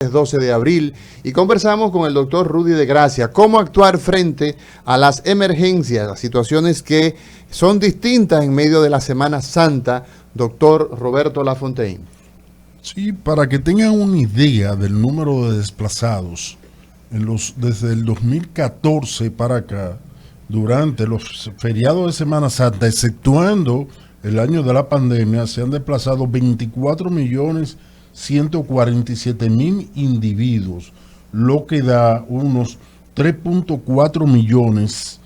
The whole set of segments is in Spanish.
12 de abril y conversamos con el doctor Rudy de Gracia, cómo actuar frente a las emergencias, las situaciones que son distintas en medio de la Semana Santa, doctor Roberto Lafontaine. Sí, para que tengan una idea del número de desplazados, desde el 2014 para acá, durante los feriados de Semana Santa, exceptuando el año de la pandemia, se han desplazado 24.147.000 individuos, lo que da unos 3.4 millones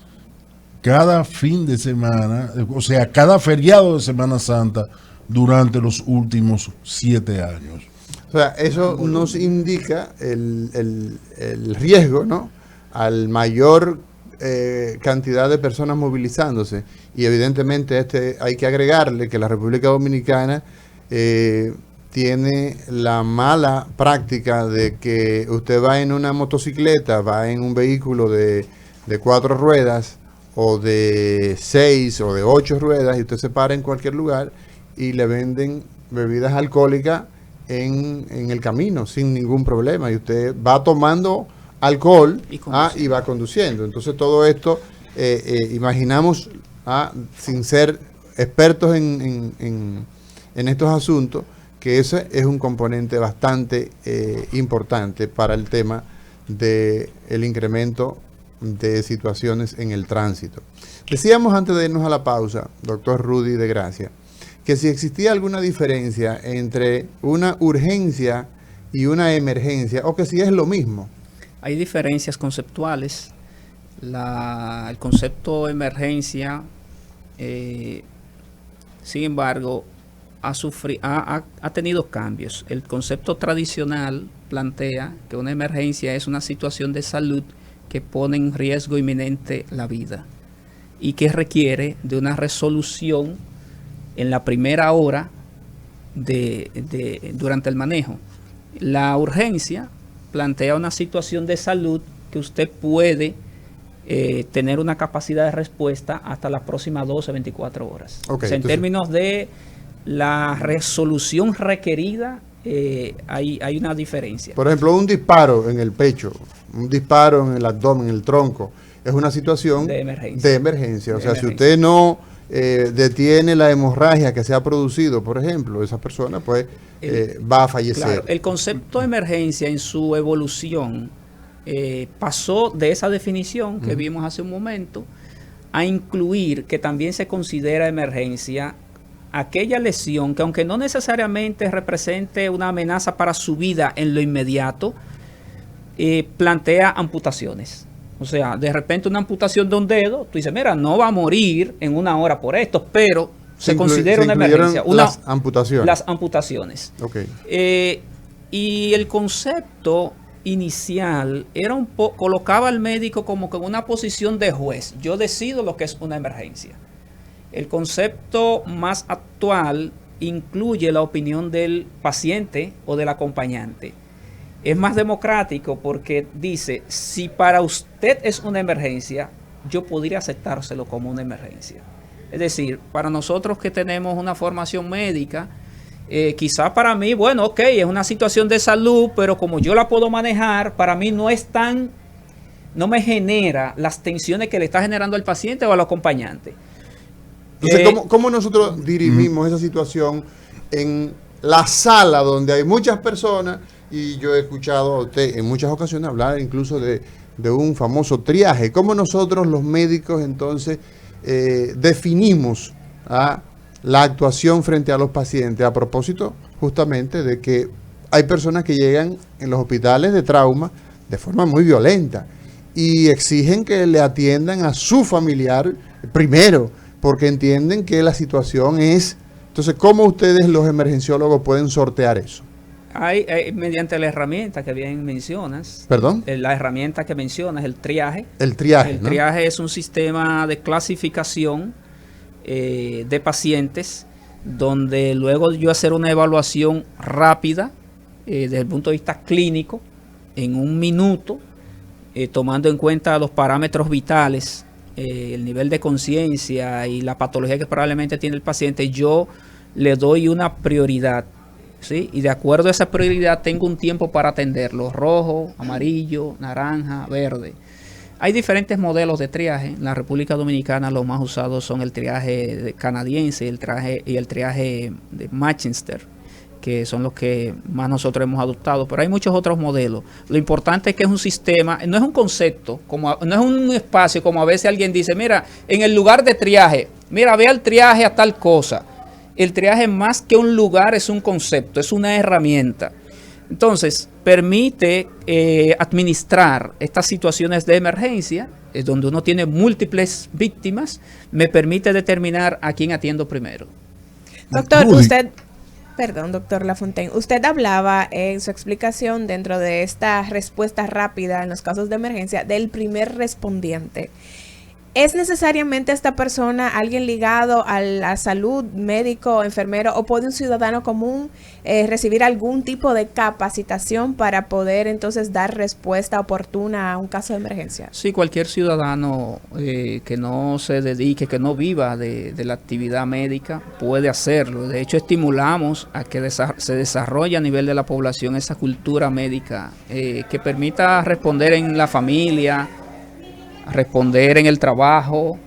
cada fin de semana, o sea, cada feriado de Semana Santa durante los últimos 7 años. O sea, eso nos indica el riesgo, ¿no?, al mayor cantidad de personas movilizándose. Y evidentemente hay que agregarle que la República Dominicana tiene la mala práctica de que usted va en una motocicleta, va en un vehículo de 4 ruedas o de 6 o de 8 ruedas y usted se para en cualquier lugar y le venden bebidas alcohólicas en el camino sin ningún problema, y usted va tomando alcohol y va conduciendo. Entonces todo esto, imaginamos, sin ser expertos en estos asuntos, que ese es un componente bastante importante para el tema del incremento de situaciones en el tránsito. Decíamos antes de irnos a la pausa, doctor Rudy de Gracia, que si existía alguna diferencia entre una urgencia y una emergencia, o que si es lo mismo. Hay diferencias conceptuales. El concepto emergencia, sin embargo, ha tenido cambios. El concepto tradicional plantea que una emergencia es una situación de salud que pone en riesgo inminente la vida y que requiere de una resolución en la primera hora durante el manejo. La urgencia plantea una situación de salud que usted puede tener una capacidad de respuesta hasta las próximas 12, 24 horas. Okay, o sea, en términos de la resolución requerida, hay una diferencia. Por ejemplo, un disparo en el pecho, un disparo en el abdomen, en el tronco, es una situación de emergencia. O sea, si usted no detiene la hemorragia que se ha producido, por ejemplo, esa persona pues va a fallecer. Claro, el concepto de emergencia en su evolución pasó de esa definición que vimos hace un momento a incluir que también se considera emergencia aquella lesión que, aunque no necesariamente represente una amenaza para su vida en lo inmediato, plantea amputaciones. O sea, de repente una amputación de un dedo, tú dices, mira, no va a morir en 1 hora por esto, pero se considera una emergencia. Las amputaciones. Las amputaciones. Okay. Y el concepto inicial era colocaba al médico como que en una posición de juez. Yo decido lo que es una emergencia. El concepto más actual incluye la opinión del paciente o del acompañante. Es más democrático porque dice, si para usted es una emergencia, yo podría aceptárselo como una emergencia. Es decir, para nosotros que tenemos una formación médica, quizá para mí, bueno, ok, es una situación de salud, pero como yo la puedo manejar, para mí no me genera las tensiones que le está generando al paciente o al acompañante. Entonces, ¿cómo nosotros dirimimos esa situación en la sala donde hay muchas personas? Y yo he escuchado a usted en muchas ocasiones hablar incluso de un famoso triaje. ¿Cómo nosotros los médicos entonces definimos la actuación frente a los pacientes? A propósito justamente de que hay personas que llegan en los hospitales de trauma de forma muy violenta y exigen que le atiendan a su familiar primero, porque entienden que la situación es... Entonces, ¿cómo ustedes los emergenciólogos pueden sortear eso? Hay mediante la herramienta que bien mencionas. ¿Perdón? La herramienta que mencionas, el triaje. El triaje, El triaje es un sistema de clasificación de pacientes donde luego yo hacer una evaluación rápida desde el punto de vista clínico en 1 minuto, tomando en cuenta los parámetros vitales, el nivel de conciencia y la patología que probablemente tiene el paciente, yo le doy una prioridad ¿sí? Y de acuerdo a esa prioridad tengo un tiempo para atenderlo, rojo, amarillo, naranja, verde. Hay diferentes modelos de triaje. En la República Dominicana los más usados son el triaje canadiense y el triaje de Manchester, que son los que más nosotros hemos adoptado, pero hay muchos otros modelos. Lo importante es que es un sistema, no es un concepto, no es un espacio como a veces alguien dice, mira, en el lugar de triaje, mira, ve al triaje a tal cosa. El triaje más que un lugar es un concepto, es una herramienta. Entonces, permite administrar estas situaciones de emergencia, donde uno tiene múltiples víctimas, me permite determinar a quién atiendo primero. Doctor, doctor Lafontaine, usted hablaba en su explicación dentro de esta respuesta rápida en los casos de emergencia del primer respondiente. ¿Es necesariamente esta persona alguien ligado a la salud, médico, enfermero, o puede un ciudadano común recibir algún tipo de capacitación para poder entonces dar respuesta oportuna a un caso de emergencia? Sí, cualquier ciudadano que no se dedique, que no viva de la actividad médica, puede hacerlo. De hecho, estimulamos a que se desarrolle a nivel de la población esa cultura médica que permita responder en la familia, responder en el trabajo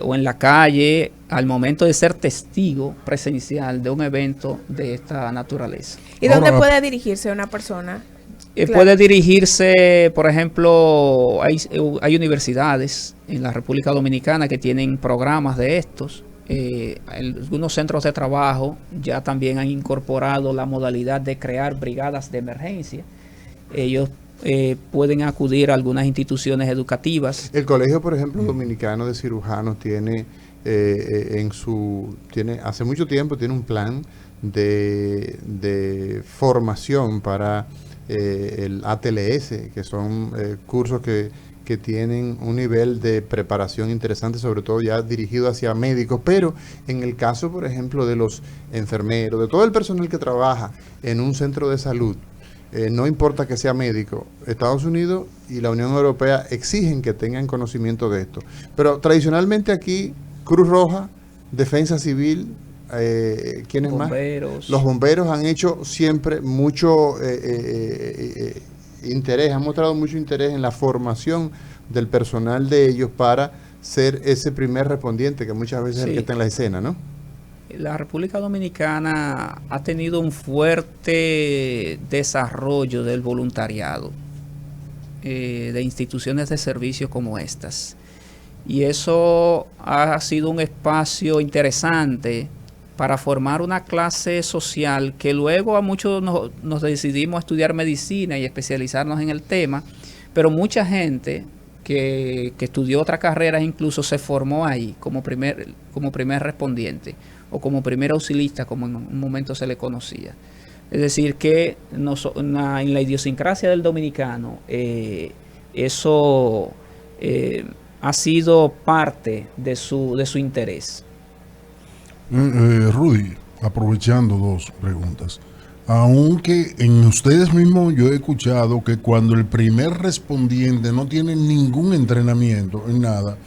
o en la calle al momento de ser testigo presencial de un evento de esta naturaleza. ¿Y dónde puede dirigirse una persona? Puede dirigirse, por ejemplo, hay universidades en la República Dominicana que tienen programas de estos. Algunos centros de trabajo ya también han incorporado la modalidad de crear brigadas de emergencia. Ellos pueden acudir a algunas instituciones educativas. El Colegio, por ejemplo, Dominicano de Cirujanos tiene hace mucho tiempo tiene un plan de formación para el ATLS, que son cursos que tienen un nivel de preparación interesante, sobre todo ya dirigido hacia médicos, pero en el caso, por ejemplo, de los enfermeros, de todo el personal que trabaja en un centro de salud, no importa que sea médico, Estados Unidos y la Unión Europea exigen que tengan conocimiento de esto. Pero tradicionalmente aquí, Cruz Roja, Defensa Civil, ¿quiénes más? Los bomberos han hecho siempre mucho interés, han mostrado mucho interés en la formación del personal de ellos para ser ese primer respondiente, que muchas veces es el que está en la escena, ¿no? La República Dominicana ha tenido un fuerte desarrollo del voluntariado, de instituciones de servicio como estas. Y eso ha sido un espacio interesante para formar una clase social que luego a muchos nos decidimos a estudiar medicina y especializarnos en el tema, pero mucha gente que estudió otras carreras incluso se formó ahí como primer respondiente o como primer auxilista, como en un momento se le conocía. Es decir, que en la idiosincrasia del dominicano, eso ha sido parte de su interés. Rudy, aprovechando dos preguntas. Aunque en ustedes mismos yo he escuchado que cuando el primer respondiente no tiene ningún entrenamiento en nada,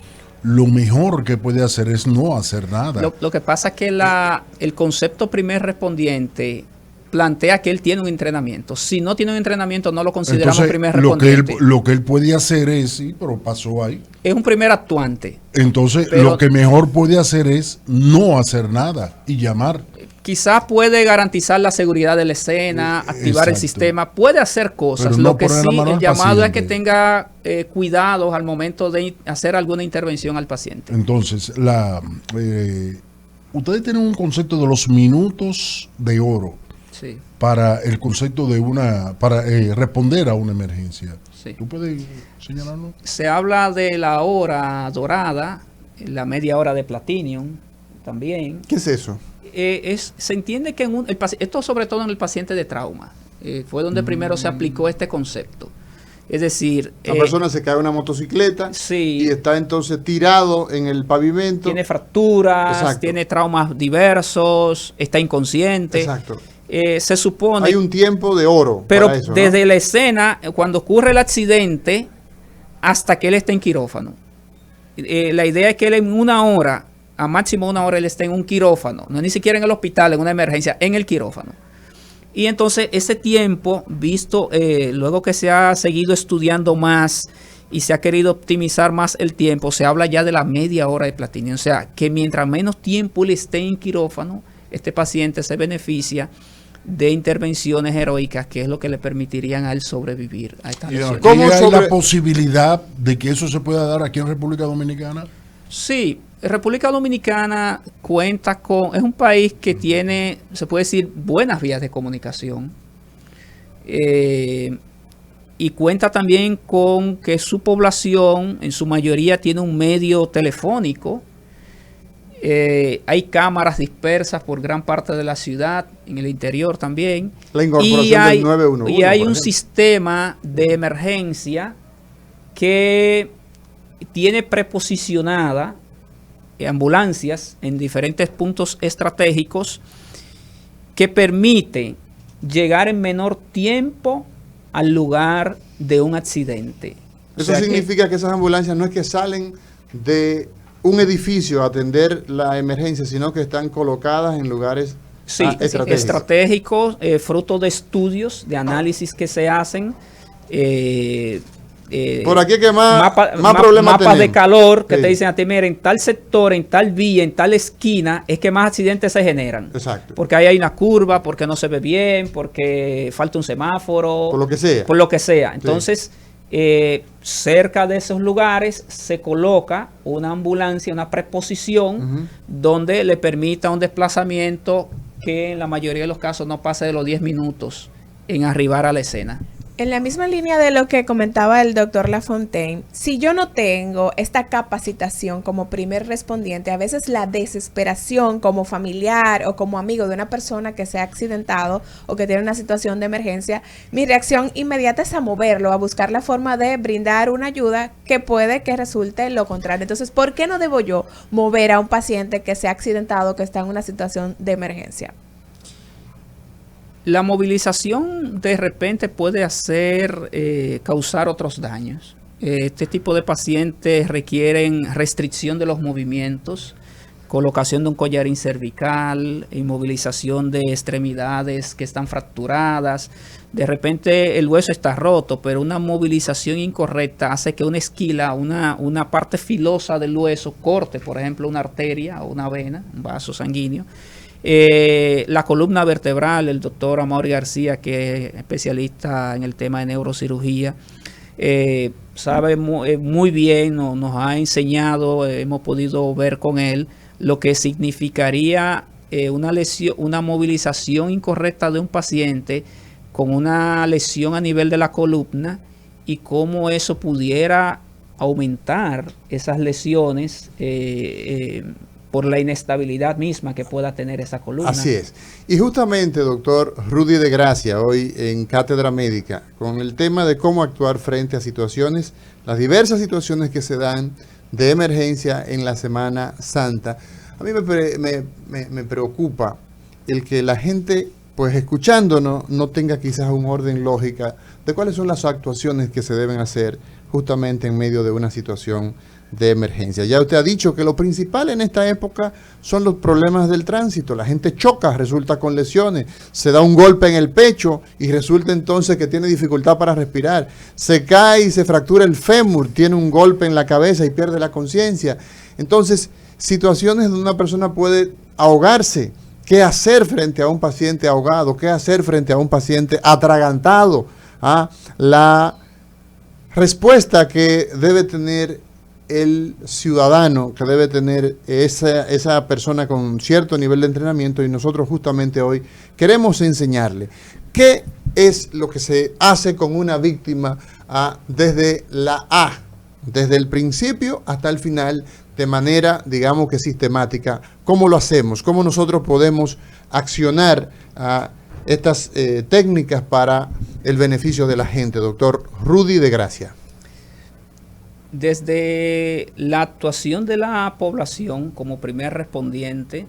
lo mejor que puede hacer es no hacer nada. Lo que pasa es que el concepto primer respondiente plantea que él tiene un entrenamiento. Si no tiene un entrenamiento, no lo consideramos entonces, primer respondiente. Lo que él puede hacer es, sí, pero pasó ahí. Es un primer actuante. Entonces, lo que mejor puede hacer es no hacer nada y llamar. Quizás puede garantizar la seguridad de la escena, activar el sistema, puede hacer cosas. No lo que sí, el llamado es que tenga cuidados al momento de hacer alguna intervención al paciente. Entonces, ustedes tienen un concepto de los minutos de oro. Sí. Para el concepto de para responder a una emergencia. Sí. ¿Tú puedes señalarlo? Se habla de la hora dorada, la media hora de platinum también. ¿Qué es eso? Se entiende que esto sobre todo en el paciente de trauma, fue donde primero se aplicó este concepto. Es decir, la persona se cae en una motocicleta y está entonces tirado en el pavimento. Tiene fracturas, exacto, tiene traumas diversos, está inconsciente. Exacto. Se supone... Hay un tiempo de oro. Pero para eso, desde ¿no? la escena, cuando ocurre el accidente, hasta que él está en quirófano. La idea es que él en una hora, a máximo una hora, él está en un quirófano. No ni siquiera en el hospital, en una emergencia, en el quirófano. Y entonces ese tiempo, visto luego que se ha seguido estudiando más y se ha querido optimizar más el tiempo, se habla ya de la media hora de platinio. O sea, que mientras menos tiempo él esté en quirófano, este paciente se beneficia de intervenciones heroicas, que es lo que le permitirían a él sobrevivir a esta lesión. ¿Cómo hay la posibilidad de que eso se pueda dar aquí en República Dominicana? Sí, República Dominicana cuenta con, es un país que tiene, se puede decir, buenas vías de comunicación. Y cuenta también con que su población en su mayoría tiene un medio telefónico. Hay cámaras dispersas por gran parte de la ciudad, en el interior también. La incorporación del 911. Y hay un sistema de emergencia que tiene preposicionada ambulancias en diferentes puntos estratégicos que permite llegar en menor tiempo al lugar de un accidente. Eso significa que esas ambulancias no es que salen de un edificio a atender la emergencia, sino que están colocadas en lugares estratégicos, fruto de estudios, de análisis que se hacen. Por aquí es que más problemas mapas de calor que te dicen a ti, mira, en tal sector, en tal vía, en tal esquina, es que más accidentes se generan. Exacto. Porque ahí hay una curva, porque no se ve bien, porque falta un semáforo. Por lo que sea. Por lo que sea. Entonces, cerca de esos lugares se coloca una ambulancia, una preposición, donde le permita un desplazamiento que en la mayoría de los casos no pase de los 10 minutos en arribar a la escena. En la misma línea de lo que comentaba el doctor Lafontaine, si yo no tengo esta capacitación como primer respondiente, a veces la desesperación como familiar o como amigo de una persona que se ha accidentado o que tiene una situación de emergencia, mi reacción inmediata es a moverlo, a buscar la forma de brindar una ayuda que puede que resulte lo contrario. Entonces, ¿por qué no debo yo mover a un paciente que se ha accidentado, que está en una situación de emergencia? La movilización de repente puede causar otros daños. Este tipo de pacientes requieren restricción de los movimientos, colocación de un collarín cervical, inmovilización de extremidades que están fracturadas. De repente el hueso está roto, pero una movilización incorrecta hace que una esquila, una parte filosa del hueso corte, por ejemplo, una arteria o una vena, un vaso sanguíneo. La columna vertebral, el doctor Amaury García, que es especialista en el tema de neurocirugía, sabe muy bien, nos ha enseñado, hemos podido ver con él lo que significaría una lesión, una movilización incorrecta de un paciente con una lesión a nivel de la columna y cómo eso pudiera aumentar esas lesiones por la inestabilidad misma que pueda tener esa columna. Así es. Y justamente, doctor Rudy de Gracia, hoy en Cátedra Médica, con el tema de cómo actuar frente a situaciones, las diversas situaciones que se dan de emergencia en la Semana Santa. A mí me preocupa el que la gente, pues escuchándonos, no tenga quizás un orden lógica de cuáles son las actuaciones que se deben hacer justamente en medio de una situación de emergencia. Ya usted ha dicho que lo principal en esta época son los problemas del tránsito. La gente choca, resulta con lesiones, se da un golpe en el pecho y resulta entonces que tiene dificultad para respirar. Se cae y se fractura el fémur, tiene un golpe en la cabeza y pierde la conciencia. Entonces, situaciones donde una persona puede ahogarse. ¿Qué hacer frente a un paciente ahogado? ¿Qué hacer frente a un paciente atragantado? La respuesta que debe tener el ciudadano, que debe tener esa persona con cierto nivel de entrenamiento, y nosotros justamente hoy queremos enseñarle qué es lo que se hace con una víctima desde la A, desde el principio hasta el final, de manera, digamos que sistemática. ¿Cómo lo hacemos? ¿Cómo nosotros podemos accionar estas técnicas para el beneficio de la gente? Doctor Rudy de Gracia. Desde la actuación de la población como primer respondiente,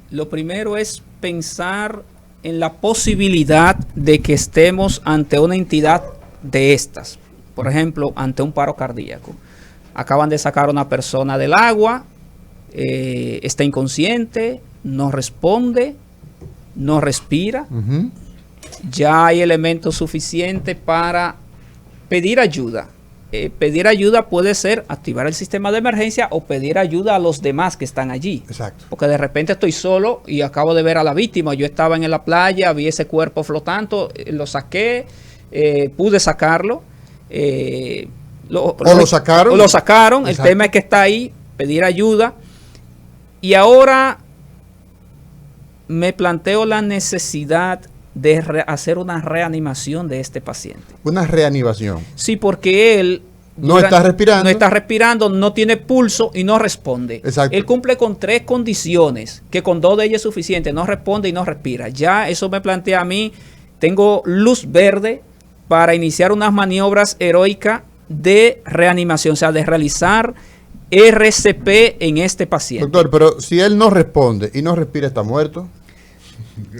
lo primero es pensar en la posibilidad de que estemos ante una entidad de estas. Por ejemplo, ante un paro cardíaco. Acaban de sacar a una persona del agua, está inconsciente, no responde, no respira, Ujú. ya hay elementos suficientes para pedir ayuda. Pedir ayuda puede ser activar el sistema de emergencia o pedir ayuda a los demás que están allí. Exacto. Porque de repente estoy solo y acabo de ver a la víctima. Yo estaba en la playa, vi ese cuerpo flotando, lo saqué, pude sacarlo. Lo sacaron. Lo sacaron. El tema es que está ahí, pedir ayuda. Y ahora me planteo la necesidad de hacer una reanimación de este paciente. Una reanimación. Sí, porque él no está respirando. No está respirando, no tiene pulso y no responde. Exacto. Él cumple con 3 condiciones, que con 2 de ellas es suficiente, no responde y no respira. Ya eso me plantea a mí, tengo luz verde para iniciar unas maniobras heroicas de reanimación, o sea, de realizar RCP en este paciente. Doctor, pero si él no responde y no respira, ¿está muerto?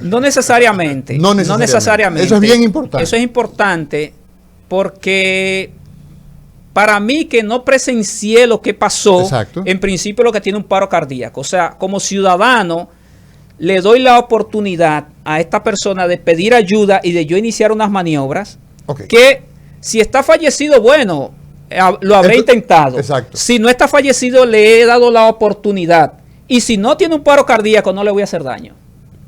No necesariamente. No necesariamente. Eso es bien importante. Eso es importante porque para mí que no presencié lo que pasó, exacto, en principio lo que tiene un paro cardíaco. O sea, como ciudadano le doy la oportunidad a esta persona de pedir ayuda y de yo iniciar unas maniobras que si está fallecido, bueno, lo habré intentado. Exacto. Si no está fallecido, le he dado la oportunidad. Y si no tiene un paro cardíaco, no le voy a hacer daño.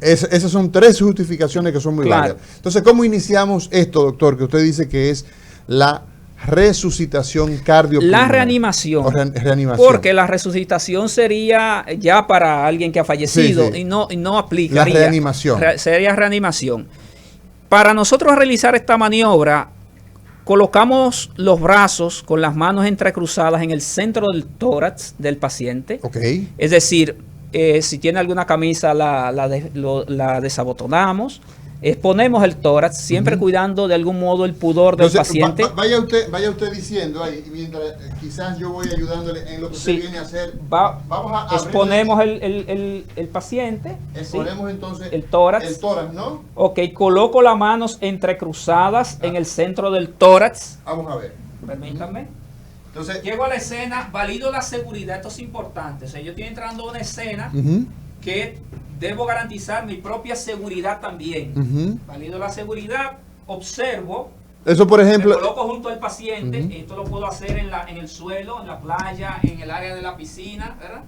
Esas son 3 justificaciones que son muy válidas. Entonces, ¿cómo iniciamos esto, doctor? Que usted dice que es la resucitación cardiopulmonar. La reanimación. Reanimación. Porque la resucitación sería ya para alguien que ha fallecido, sí. y no aplicaría. La reanimación. Sería reanimación. Para nosotros realizar esta maniobra, colocamos los brazos con las manos entrecruzadas en el centro del tórax del paciente. Okay. Es decir, si tiene alguna camisa la desabotonamos, exponemos el tórax, siempre cuidando de algún modo el pudor del paciente. Vaya usted diciendo ahí, mientras quizás yo voy ayudándole en lo que usted viene a hacer. Vamos a exponemos el paciente. Exponemos entonces el tórax. El tórax, ¿no? Ok, coloco las manos entrecruzadas en el centro del tórax. Vamos a ver. Permítanme. Entonces, llego a la escena, valido la seguridad, esto es importante. O sea, yo estoy entrando a una escena que debo garantizar mi propia seguridad también. Valido la seguridad, observo. Eso, por ejemplo. Me coloco junto al paciente. Esto lo puedo hacer en el suelo, en la playa, en el área de la piscina, ¿verdad?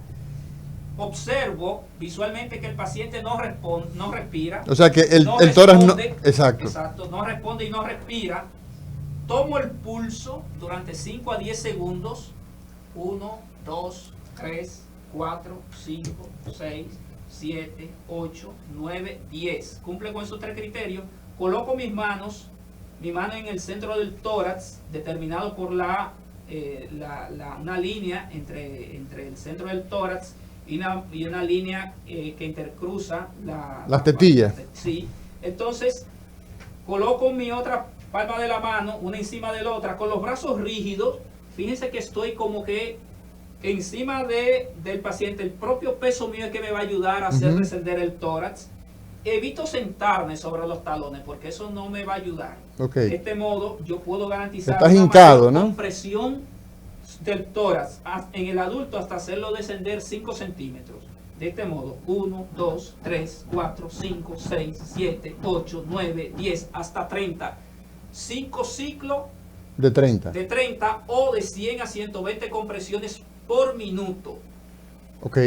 Observo visualmente que el paciente no respira. O sea, que el tórax no. Exacto, no responde y no respira. Tomo el pulso durante 5 a 10 segundos. 1, 2, 3, 4, 5, 6, 7, 8, 9, 10. Cumple con esos 3 criterios. Coloco mi mano en el centro del tórax, determinado por una línea entre el centro del tórax y una línea que intercruza las tetillas. Sí. Entonces, coloco mi otra palma de la mano, una encima de la otra, con los brazos rígidos. Fíjense que estoy como que encima del paciente. El propio peso mío es que me va a ayudar a hacer descender el tórax. Evito sentarme sobre los talones porque eso no me va a ayudar. De este modo yo puedo garantizar una compresión del tórax en el adulto hasta hacerlo descender 5 centímetros. De este modo, 1, 2, 3, 4, 5, 6, 7, 8, 9, 10, hasta 30. 5 ciclos de 30 o de 100 a 120 compresiones por minuto. Ok.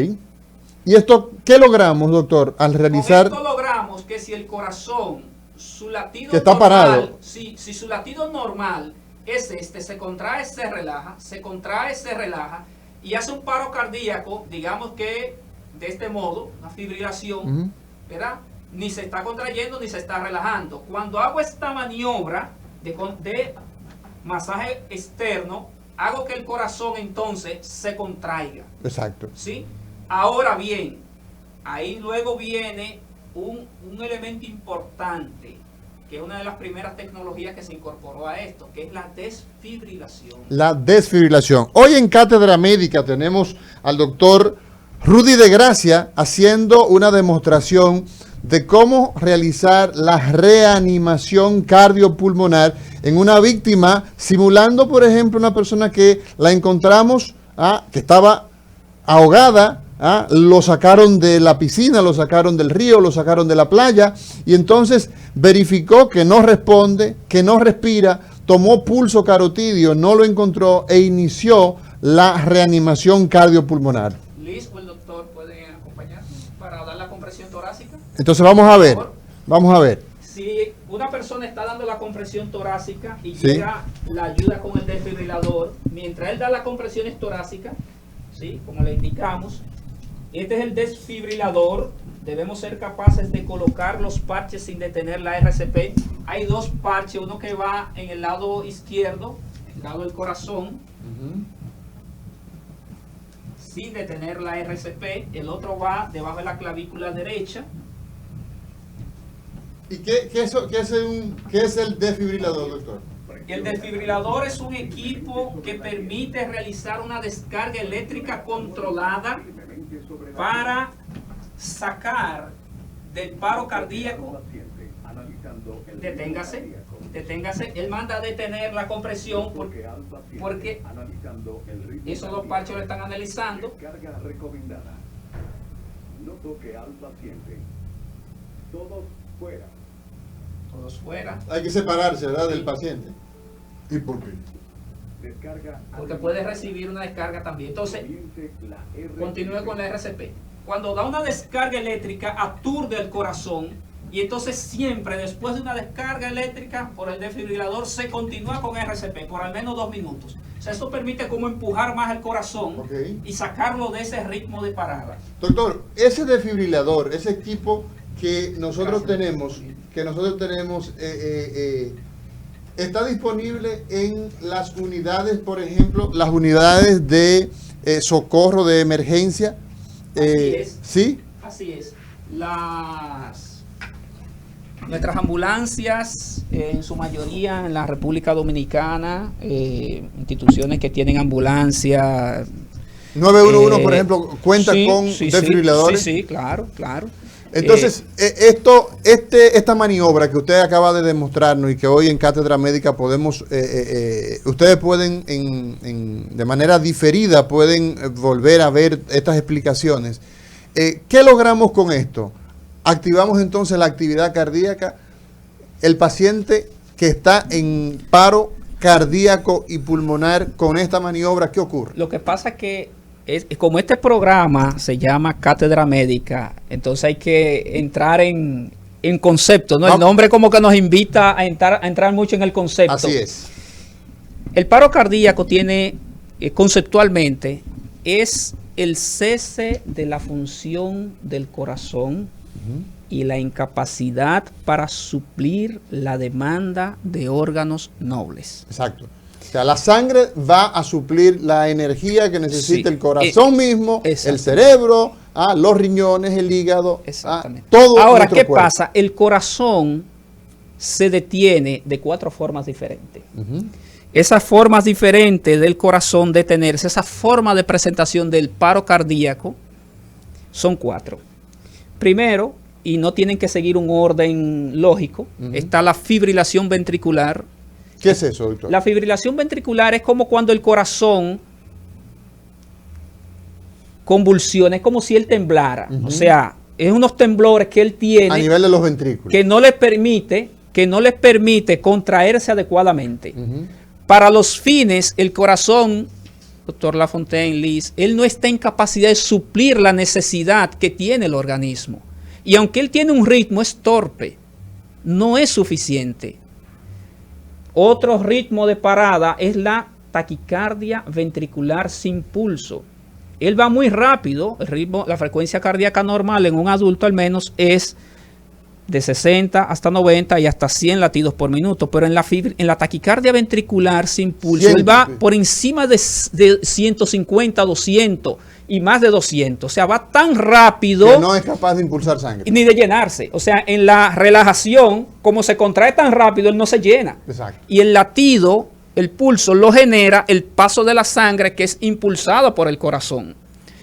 ¿Y esto qué logramos, doctor, al realizar? Con esto logramos que si el corazón, su latido que está normal, parado, si su latido normal es se contrae, se relaja, se contrae, se relaja y hace un paro cardíaco, digamos que de este modo, una fibrilación, ¿verdad? Ni se está contrayendo ni se está relajando. Cuando hago esta maniobra de masaje externo, hago que el corazón entonces se contraiga. Exacto. ¿Sí? Ahora bien, ahí luego viene un elemento importante, que es una de las primeras tecnologías que se incorporó a esto, que es la desfibrilación. La desfibrilación. Hoy en Cátedra Médica tenemos al doctor Rudy de Gracia haciendo una demostración de cómo realizar la reanimación cardiopulmonar en una víctima, simulando, por ejemplo, una persona que la encontramos que estaba ahogada Lo sacaron de la piscina, lo sacaron del río, lo sacaron de la playa y entonces verificó que no responde, que no respira, tomó pulso carotidio, no lo encontró e inició la reanimación cardiopulmonar. Liz o el doctor pueden acompañarnos para dar la compresión torácica. Entonces vamos a ver. Si una persona está dando la compresión torácica y Sí. llega la ayuda con el desfibrilador, mientras él da las compresiones torácicas, ¿sí? Como le indicamos, este es el desfibrilador. Debemos ser capaces de colocar los parches sin detener la RCP. Hay dos parches, uno que va en el lado izquierdo, el lado del corazón, sin detener la RCP. El otro va debajo de la clavícula derecha. ¿Y qué es el desfibrilador, doctor? El desfibrilador es un equipo que permite realizar una descarga eléctrica controlada para sacar del paro cardíaco. Deténgase. Él manda a detener la compresión porque esos dos parches lo están analizando. No toque al paciente. Todos fuera. Hay que separarse, ¿verdad? Del paciente. ¿Y por qué? Descarga. Porque puede recibir una descarga también. Entonces, continúe con la RCP. Cuando da una descarga eléctrica, aturde el corazón. Y entonces siempre después de una descarga eléctrica por el desfibrilador se continúa con RCP por al menos 2 minutos. O sea, esto permite como empujar más el corazón y sacarlo de ese ritmo de parada. Doctor, ese desfibrilador, ese equipo que nosotros tenemos, está disponible en las unidades, por ejemplo, las unidades de socorro de emergencia. Así es. ¿Sí? Así es. Nuestras ambulancias, en su mayoría en la República Dominicana, instituciones que tienen ambulancia. 911, por ejemplo, cuenta con sí, desfibriladores. Sí, claro. Entonces, esta maniobra que usted acaba de demostrarnos y que hoy en Cátedra Médica podemos, ustedes pueden, de manera diferida, pueden volver a ver estas explicaciones. ¿Qué logramos con esto? Activamos entonces la actividad cardíaca. El paciente que está en paro cardíaco y pulmonar con esta maniobra, ¿qué ocurre? Lo que pasa es que como este programa se llama Cátedra Médica, entonces hay que entrar en concepto, ¿no? El nombre como que nos invita a entrar mucho en el concepto. Así es. El paro cardíaco tiene, conceptualmente, es el cese de la función del corazón y la incapacidad para suplir la demanda de órganos nobles. Exacto. O sea, la sangre va a suplir la energía que necesita el corazón mismo, el cerebro, los riñones, el hígado, todo. Ahora, ¿qué pasa? El corazón se detiene de 4 formas diferentes. Esas formas diferentes del corazón detenerse, esa forma de presentación del paro cardíaco, son 4. Primero, y no tienen que seguir un orden lógico, está la fibrilación ventricular. ¿Qué es eso, doctor? La fibrilación ventricular es como cuando el corazón convulsiona, es como si él temblara. O sea, es unos temblores que él tiene a nivel de los ventrículos, que no les permite contraerse adecuadamente. Para los fines, el corazón, doctor Lafontaine, Liz, él no está en capacidad de suplir la necesidad que tiene el organismo. Y aunque él tiene un ritmo, es torpe, no es suficiente. Otro ritmo de parada es la taquicardia ventricular sin pulso. Él va muy rápido, el ritmo, la frecuencia cardíaca normal en un adulto al menos es de 60 hasta 90 y hasta 100 latidos por minuto, pero en la taquicardia ventricular sin pulso, él va por encima de 150, 200 y más de 200, o sea, va tan rápido que no es capaz de impulsar sangre. Ni de llenarse, o sea, en la relajación, como se contrae tan rápido, él no se llena. Exacto. Y el latido, el pulso, lo genera el paso de la sangre que es impulsado por el corazón.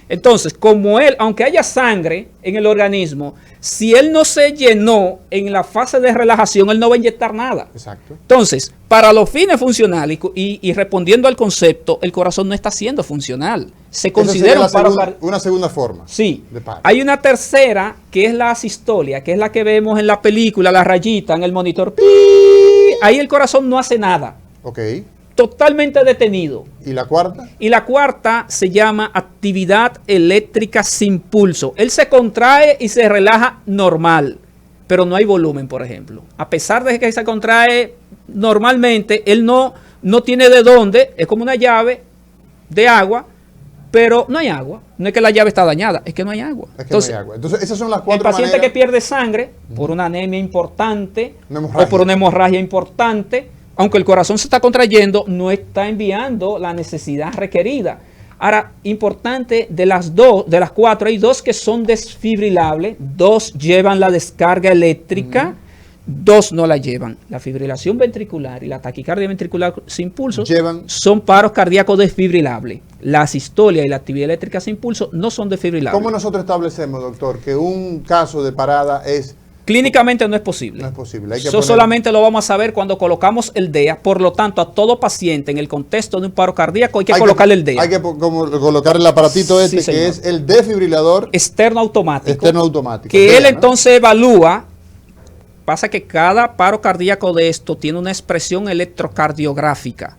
Entonces, como él, aunque haya sangre en el organismo, si él no se llenó en la fase de relajación, él no va a inyectar nada. Exacto. Entonces, para los fines funcionales y respondiendo al concepto, el corazón no está siendo funcional. Se considera un paro cardíaco. Una segunda forma. Sí. De paro. Hay una tercera que es la asistolia, que es la que vemos en la película, la rayita en el monitor. ¡Pi! Ahí el corazón no hace nada. Ok. Totalmente detenido. ¿Y la cuarta? Y la cuarta se llama actividad eléctrica sin pulso. Él se contrae y se relaja normal, pero no hay volumen, por ejemplo. A pesar de que se contrae normalmente, él no tiene de dónde, es como una llave de agua, pero no hay agua. No es que la llave está dañada, es que no hay agua. Es que no hay agua. Entonces, esas son las El cuatro paciente maneras. que pierde sangre por una anemia importante Una hemorragia. o por una hemorragia importante, aunque el corazón se está contrayendo, no está enviando la necesidad requerida. Ahora, importante, de las cuatro, hay dos que son desfibrilables, dos llevan la descarga eléctrica, dos no la llevan. La fibrilación ventricular y la taquicardia ventricular sin pulso son paros cardíacos desfibrilables. La asistolia y la actividad eléctrica sin pulso no son desfibrilables. ¿Cómo nosotros establecemos, doctor, que un caso de parada es... Clínicamente no es posible. No es posible. Hay que Eso solamente lo vamos a saber cuando colocamos el DEA. Por lo tanto, a todo paciente en el contexto de un paro cardíaco hay que colocarle el DEA. Hay que colocar el aparatito Sí, que señor. es el desfibrilador Externo automático. externo automático. Que DEA, él ¿no? entonces evalúa. Pasa que cada paro cardíaco de esto tiene una expresión electrocardiográfica,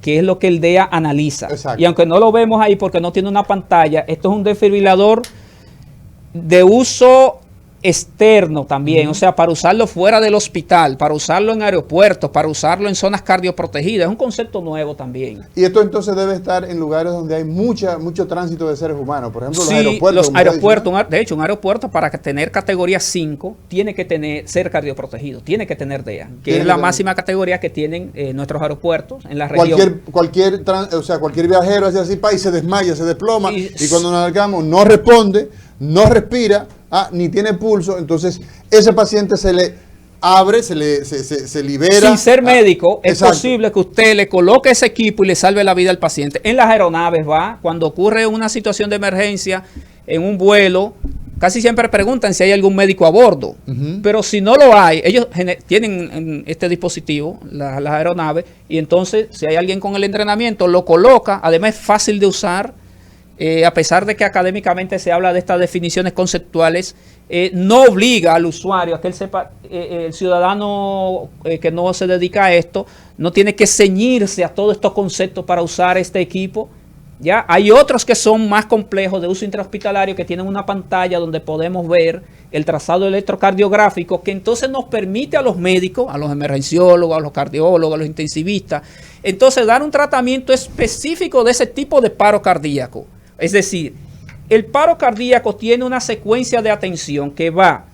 que es lo que el DEA analiza. Exacto. Y aunque no lo vemos ahí porque no tiene una pantalla, esto es un desfibrilador de uso externo también, o sea, para usarlo fuera del hospital, para usarlo en aeropuertos, para usarlo en zonas cardioprotegidas. Es un concepto nuevo también. Y esto entonces debe estar en lugares donde hay mucho tránsito de seres humanos. Por ejemplo, Sí, los aeropuertos. los como usted aeropuertos, dice, de hecho, un aeropuerto para tener categoría 5 tiene que ser cardioprotegido, tiene que tener DEA, que Tiene es que la tener. máxima categoría que tienen nuestros aeropuertos en la región. cualquier viajero hace así, y se desmaya, se desploma, Y- y cuando nos acercamos no responde, no respira, ni tiene pulso. Entonces, ese paciente se le abre, se libera. Sin ser médico, es exacto. posible que usted le coloque ese equipo y le salve la vida al paciente. En las aeronaves cuando ocurre una situación de emergencia en un vuelo, casi siempre preguntan si hay algún médico a bordo. Ujú. Pero si no lo hay, ellos tienen este dispositivo, las aeronaves, y entonces si hay alguien con el entrenamiento, lo coloca. Además es fácil de usar. A pesar de que académicamente se habla de estas definiciones conceptuales, no obliga al usuario a que él sepa, el ciudadano que no se dedica a esto, no tiene que ceñirse a todos estos conceptos para usar este equipo. Ya hay otros que son más complejos de uso intrahospitalario, que tienen una pantalla donde podemos ver el trazado electrocardiográfico, que entonces nos permite a los médicos, a los emergenciólogos, a los cardiólogos, a los intensivistas, entonces dar un tratamiento específico de ese tipo de paro cardíaco. Es decir, el paro cardíaco tiene una secuencia de atención que va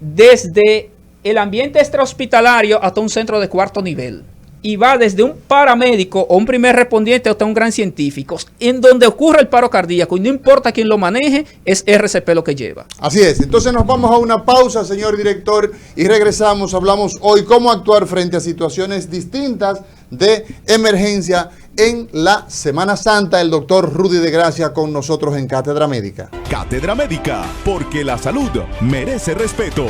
desde el ambiente extrahospitalario hasta un centro de cuarto nivel. Y va desde un paramédico o un primer respondiente hasta un gran científico. En donde ocurre el paro cardíaco, y no importa quién lo maneje, es RCP lo que lleva. Así es. Entonces nos vamos a una pausa, señor director, y regresamos. Hablamos hoy cómo actuar frente a situaciones distintas de emergencia en la Semana Santa. El doctor Rudy de Gracia con nosotros en Cátedra Médica. Cátedra Médica, porque la salud merece respeto.